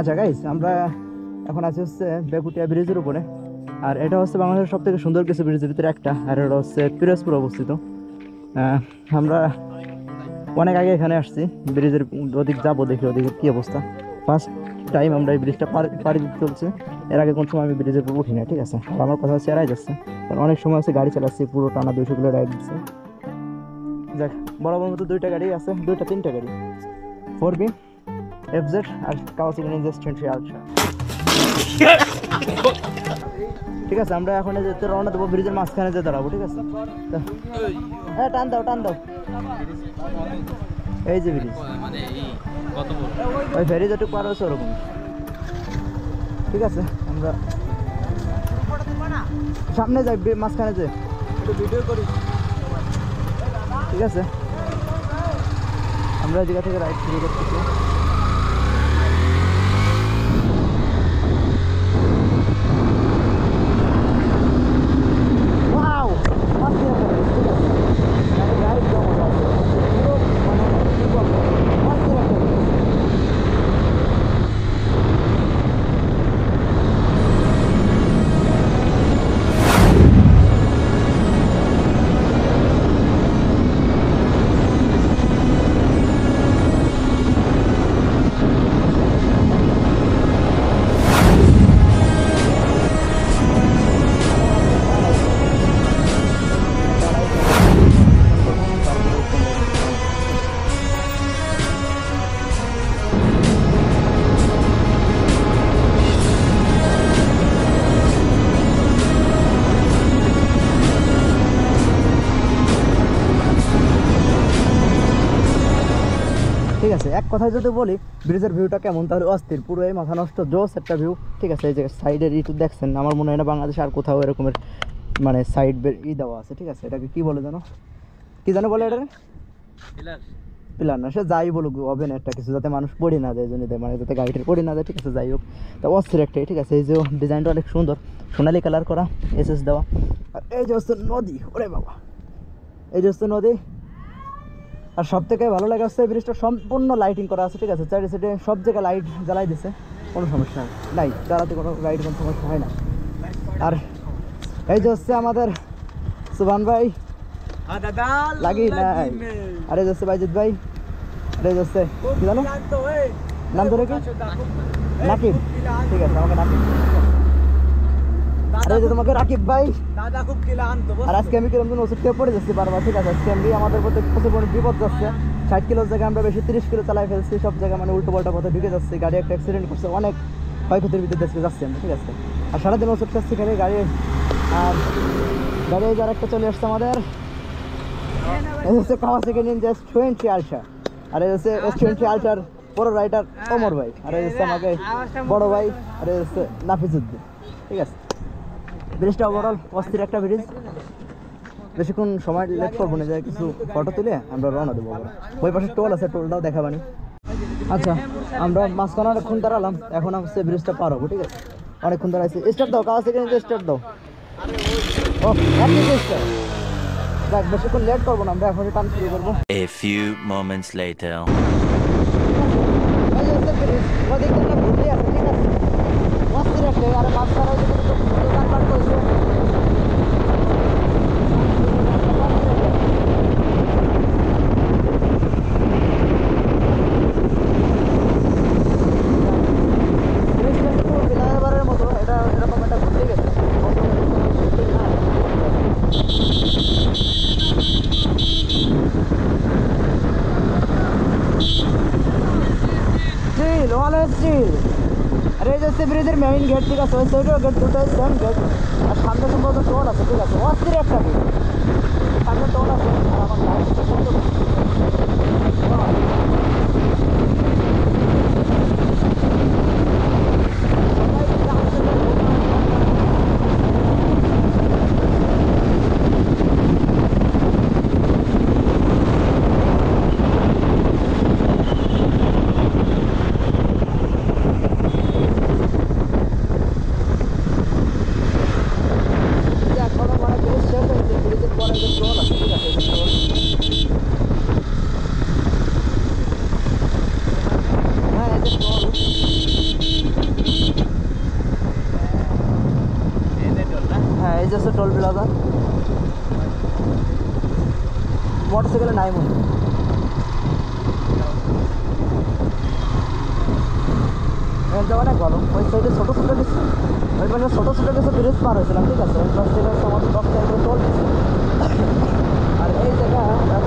আচ্ছা গাইস, আমরা এখন আছি হচ্ছে বেকুটিয়া ব্রিজের উপরে। আর এটা হচ্ছে বাংলাদেশের সব থেকে সুন্দর কিছু ব্রিজের ভিতরে একটা। আর এটা হচ্ছে পিরোজপুর অবস্থিত। আমরা অনেক আগে এখানে আসছি, ব্রিজের ওদিক যাবো, দেখি ওদিকে কী অবস্থা। ফার্স্ট টাইম আমরা এই ব্রিজটা পাড়ি দিতে চলছে। এর আগে কোন সময় আমি ব্রিজের উপর উঠি না, ঠিক আছে। আর আমার কথা হচ্ছে এরাই যাচ্ছে, কারণ অনেক সময় আছে গাড়ি চালাচ্ছি পুরো টানা 200 কিলো রাইড দিচ্ছে। যাক, বরাবর মতো দুইটা গাড়ি আছে, তিনটা গাড়ি, 4B FZ আর কাওয়াসাকি নিনজা 20 আলট্রা। ঠিক আছে, আমরা এখন যেতে রওনা দেবো, ব্রিজের মাঝখানে যেতে দাঁড়াবো, ঠিক আছে। হ্যাঁ, টান দাও। এই যে ব্রিজ, ওই ফেরি যেটুকু পার হচ্ছে ওরকম। ঠিক আছে, আমরা সামনে যাই, মাঝখানে যে ভিডিও করি। ঠিক আছে, আমরা এই জায়গা থেকে রাইড শুরু করতেছি। ঠিক আছে, এক কথায় যদি বলি ব্রিজের ভিউটা কেমন, তাহলে অস্থির, পুরো এই মাথা নষ্ট জোস একটা ভিউ। ঠিক আছে, এই যে সাইডের ইটু দেখছেন, আমার মনে হয় না বাংলাদেশে আর কোথাও এরকমের মানে সাইড দেওয়া আছে। ঠিক আছে, এটাকে কি বলে জানো, বলে এটা পিলার না, সে যাই বলুক, হবে না একটা কিছু, যাতে মানুষ পড়ে না যায়, জন্য মানে যাতে গাড়িটার পড়ে না যায়। ঠিক আছে, যাই হোক, তা অস্থির একটাই। ঠিক আছে, এই যে ডিজাইনটা অনেক সুন্দর, সোনালি কালার করা, SS দেওয়া। আর এই যে হচ্ছে নদী, ওরে বাবা, এই যে হচ্ছে নদী। আর সব থেকে ভালো লাগে হচ্ছে এই ব্রিজটা সম্পূর্ণ লাইটিং করা আছে। ঠিক আছে, চারি সাইডে সব জায়গায় লাইট জ্বালাই দিছে, কোনো সমস্যা নাই, জ্বালাতে কোনো লাইট কোনো সমস্যা হয় না। আর এই যে হচ্ছে আমাদের সুবহান ভাই লাগি নাই, আর এই যে হচ্ছে বাইজিৎ ভাই, আর এই যে হচ্ছে কি জানো নাম ধরে কি, নাকিব। ঠিক আছে, আমাকে নাকিব। আর এই যে তোমাকে রাকিব ভাই, আর আজকে আমি কিরকম ওষুধ খেয়ে পড়ে যাচ্ছি বারবার। ঠিক আছে, আজকে আমি আমাদের প্রতি প্রচুর বিপদ যাচ্ছে। 60 কিলোর জায়গায় আমরা বেশি 30 কিলো চালাই ফেলছি, সব জায়গায় মানে উল্টো পাল্টা পথে ঢুকে যাচ্ছি, গাড়ি একটা অ্যাক্সিডেন্ট করছে, অনেক ক্ষয়ক্ষতির ভিতরে দেশে যাচ্ছি আমরা। ঠিক আছে, আর সারাদিন ওষুধ খাচ্ছি খালি গাড়ি। আর গাড়ি যার একটা চলে আসছে আমাদের, এই হচ্ছে কাওয়াসাকি নিনজা 20 আলট্রা। আর এই হচ্ছে S20 আলট্রার বড় রাইডার ওমর ভাই, আর এই হচ্ছে আমাকে বড় ভাই, আর এই হচ্ছে নাফিজউদ্দিন। ঠিক আছে, ব্রিজটা ওভারঅল অস্থির একটা ব্রিজ। বেশিক্ষণ সময় লেট করবো না, যায় কিছু ফটো তুলে আমরা রওনা দেবো। ওই পাশে টোল আছে, টোলটাও দেখাবানি। আচ্ছা, আমরা মাঝখানে অনেকক্ষণ দাঁড়ালাম, এখন হচ্ছে ব্রিজটা পার হবো। ঠিক আছে, অনেকক্ষণ দাঁড়াইছি। স্টার্ট দাও, কাওয়াসাকি নিনজা স্টার্ট দাও। ও স্টার্ট, যাক, বেশিক্ষণ লেট করবো না, আমরা এখন টান শুরু করবো। A few moments later. আর এই যে ব্রিজের মেইন গেট। ঠিক আছে, ওই সাইডেও গেট, দুটোই সেম গেট। আর সামনে সম্ভবত টোল আছে। ঠিক আছে, অস্থির একটা ব্রিজ, সামনে টোল আছে। আর আমার লাইটটা সুন্দর। যে হচ্ছে টোল প্লাজা, মোটরসাইকেলে নাই মনে হয়। এখানটা অনেক ভালো, ওই সাইডে ছোটো ছোটো কিছু, ওই পাশে ছোটো ছোটো কিছু ব্রিজ পার হয়েছিলাম, ঠিক আছে, ওই পাশ থেকে হচ্ছে আমাদের 10 টাকা করে টোল দিচ্ছে। আর এই জায়গা এত